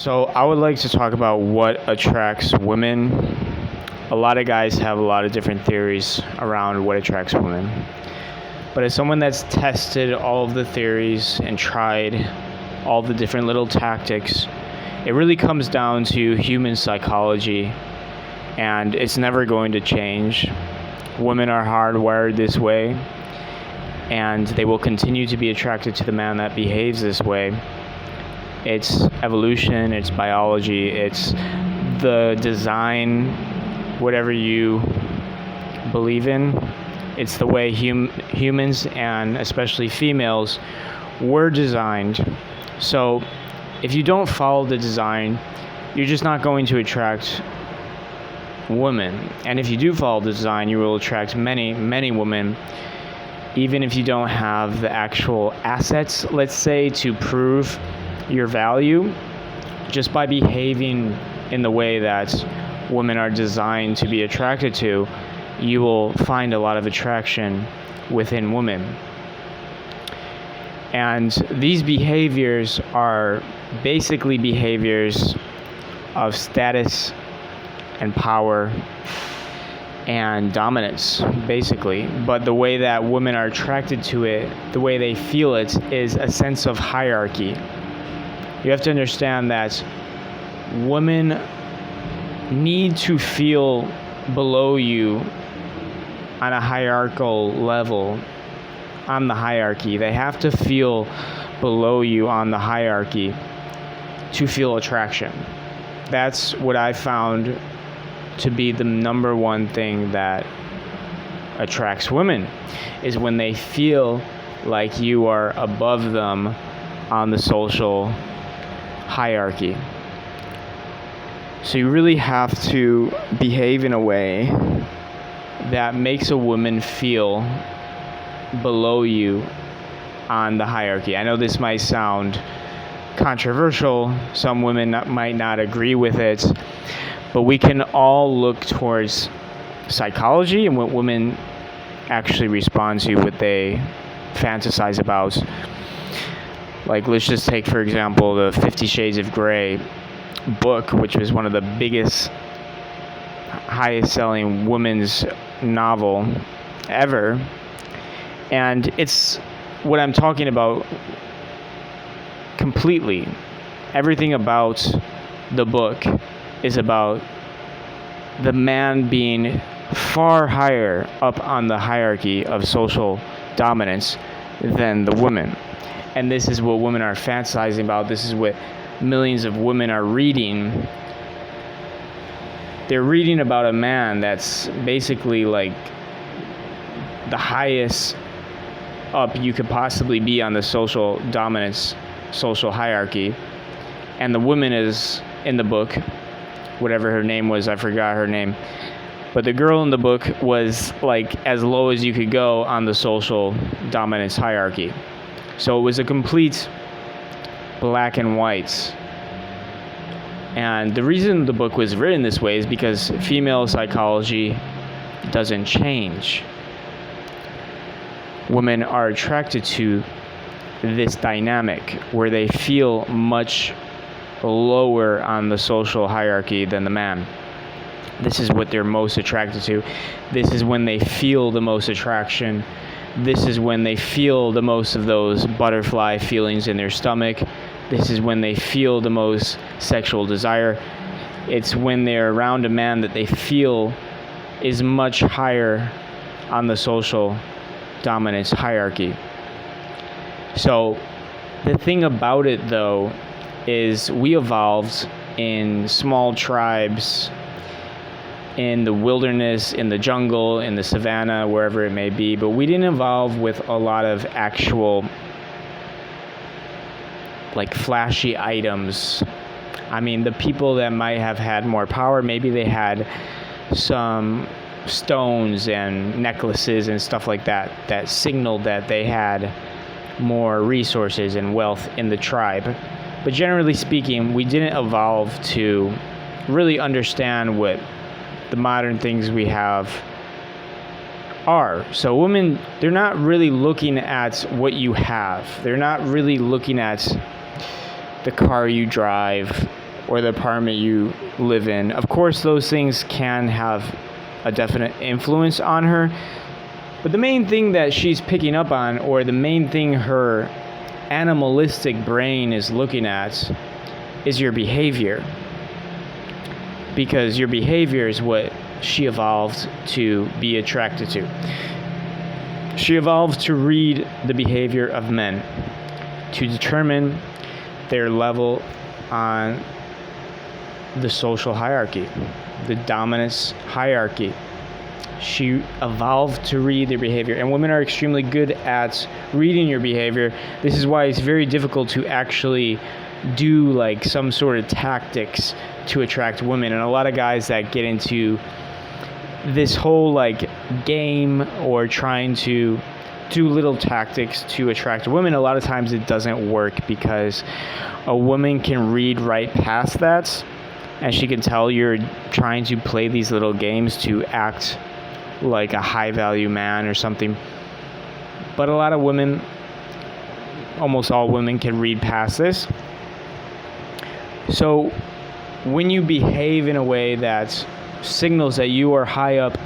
So I would like to talk about what attracts women. A lot of guys have a lot of different theories around what attracts women. But as someone that's tested all of the theories and tried all the different little tactics, it really comes down to human psychology, and it's never going to change. Women are hardwired this way, and they will continue to be attracted to the man that behaves this way. It's evolution, it's biology, it's the design, whatever you believe in. It's the way humans, and especially females, were designed. So if you don't follow the design, you're just not going to attract women. And if you do follow the design, you will attract many, many women, even if you don't have the actual assets, let's say, to prove your value. Just by behaving in the way that women are designed to be attracted to, you will find a lot of attraction within women. And these behaviors are basically behaviors of status and power and dominance, basically. But the way that women are attracted to it, the way they feel it, is a sense of hierarchy. You have to understand that women need to feel below you on a hierarchical level, on the hierarchy. They have to feel below you on the hierarchy to feel attraction. That's what I found to be the number one thing that attracts women, is when they feel like you are above them on the social hierarchy. So you really have to behave in a way that makes a woman feel below you on the hierarchy. I know this might sound controversial. Some women might not agree with it, but we can all look towards psychology and what women actually respond to, what they fantasize about. Like, let's just take, for example, the 50 Shades of Grey book, which was one of the biggest, highest selling women's novel ever. And it's what I'm talking about completely. Everything about the book is about the man being far higher up on the hierarchy of social dominance than the woman. And this is what women are fantasizing about. This is what millions of women are reading. They're reading about a man that's basically like the highest up you could possibly be on the social dominance, social hierarchy. And the woman is, in the book, whatever her name was, I forgot her name, but the girl in the book was like as low as you could go on the social dominance hierarchy. So it was a complete black and white. And the reason the book was written this way is because female psychology doesn't change. Women are attracted to this dynamic where they feel much lower on the social hierarchy than the man. This is what they're most attracted to. This is when they feel the most attraction. This is when they feel the most of those butterfly feelings in their stomach. This is when they feel the most sexual desire. It's when they're around a man that they feel is much higher on the social dominance hierarchy. So the thing about it, though, is we evolved in small tribes, in the wilderness, in the jungle, in the savannah, wherever it may be, but we didn't evolve with a lot of actual, like, flashy items. I mean, the people that might have had more power, maybe they had some stones and necklaces and stuff like that that signaled that they had more resources and wealth in the tribe. But generally speaking, we didn't evolve to really understand what the modern things we have are. So women, they're not really looking at what you have. They're not really looking at the car you drive, or the apartment you live in. Of course, those things can have a definite influence on her, but the main thing that she's picking up on, or the main thing her animalistic brain is looking at, is your behavior. Because your behavior is what she evolved to be attracted to. She evolved to read the behavior of men, to determine their level on the social hierarchy, the dominance hierarchy. She evolved to read their behavior, and women are extremely good at reading your behavior. This is why it's very difficult to actually do like some sort of tactics to attract women. And a lot of guys that get into this whole like game or trying to do little tactics to attract women, a lot of times it doesn't work, because a woman can read right past that, and she can tell you're trying to play these little games to act like a high value man or something. But a lot of women, almost all women, can read past this. So when you behave in a way that signals that you are high up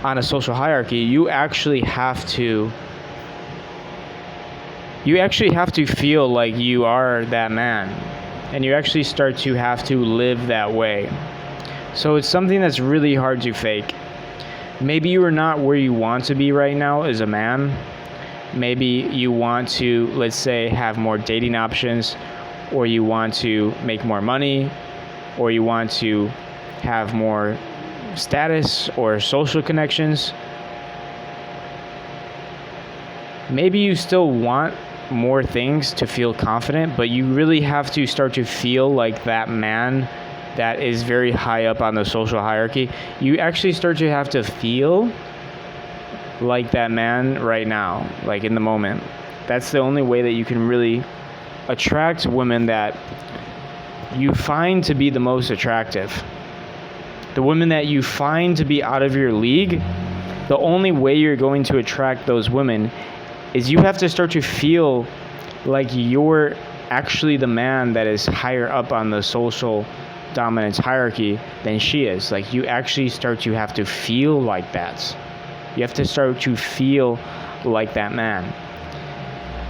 on a social hierarchy, you actually have to feel like you are that man, and you actually start to have to live that way. So it's something that's really hard to fake. Maybe you are not where you want to be right now as a man. Maybe you want to, let's say, have more dating options, or you want to make more money, or you want to have more status or social connections. Maybe you still want more things to feel confident, but you really have to start to feel like that man that is very high up on the social hierarchy. You actually start to have to feel like that man right now, like in the moment. That's the only way that you can really attract women that you find to be the most attractive. The women that you find to be out of your league, the only way you're going to attract those women is you have to start to feel like you're actually the man that is higher up on the social dominance hierarchy than she is. Like, you actually start to have to feel like that. You have to start to feel like that man.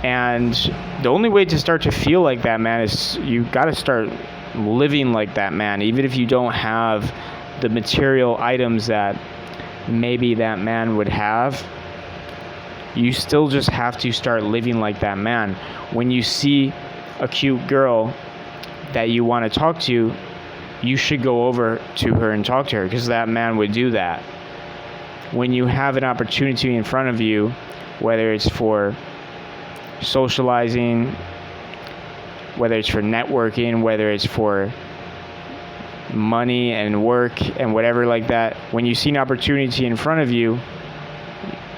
And the only way to start to feel like that man is you got to start living like that man. Even if you don't have the material items that maybe that man would have, you still just have to start living like that man. When you see a cute girl that you want to talk to, you should go over to her and talk to her, because that man would do that. When you have an opportunity in front of you, whether it's for socializing, whether it's for networking, whether it's for money and work and whatever like that, when you see an opportunity in front of you,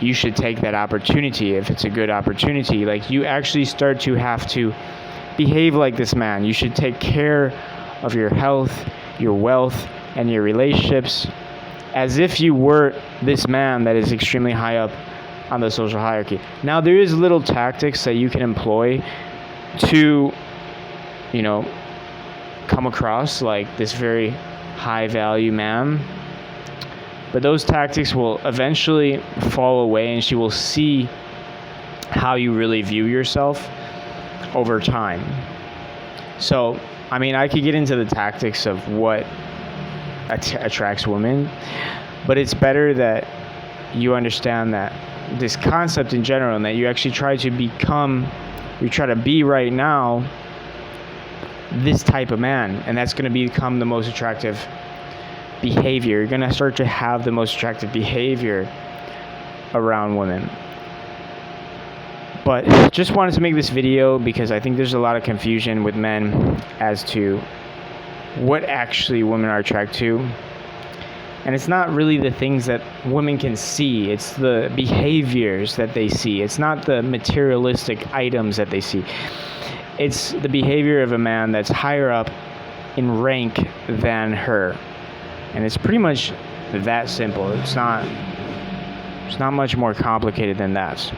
you should take that opportunity if it's a good opportunity. Like, you actually start to have to behave like this man. You should take care of your health, your wealth, and your relationships as if you were this man that is extremely high up on the social hierarchy. Now, there is little tactics that you can employ to, come across like this very high value man. But those tactics will eventually fall away, and she will see how you really view yourself over time. So, I could get into the tactics of what attracts women, but it's better that you understand that this concept in general, and that you actually try to be right now this type of man, and that's going to become the most attractive behavior. You're going to start to have the most attractive behavior around women. But just wanted to make this video because I think there's a lot of confusion with men as to what actually women are attracted to. And it's not really the things that women can see. It's the behaviors that they see. It's not the materialistic items that they see. It's the behavior of a man that's higher up in rank than her. And it's pretty much that simple. It's not much more complicated than that.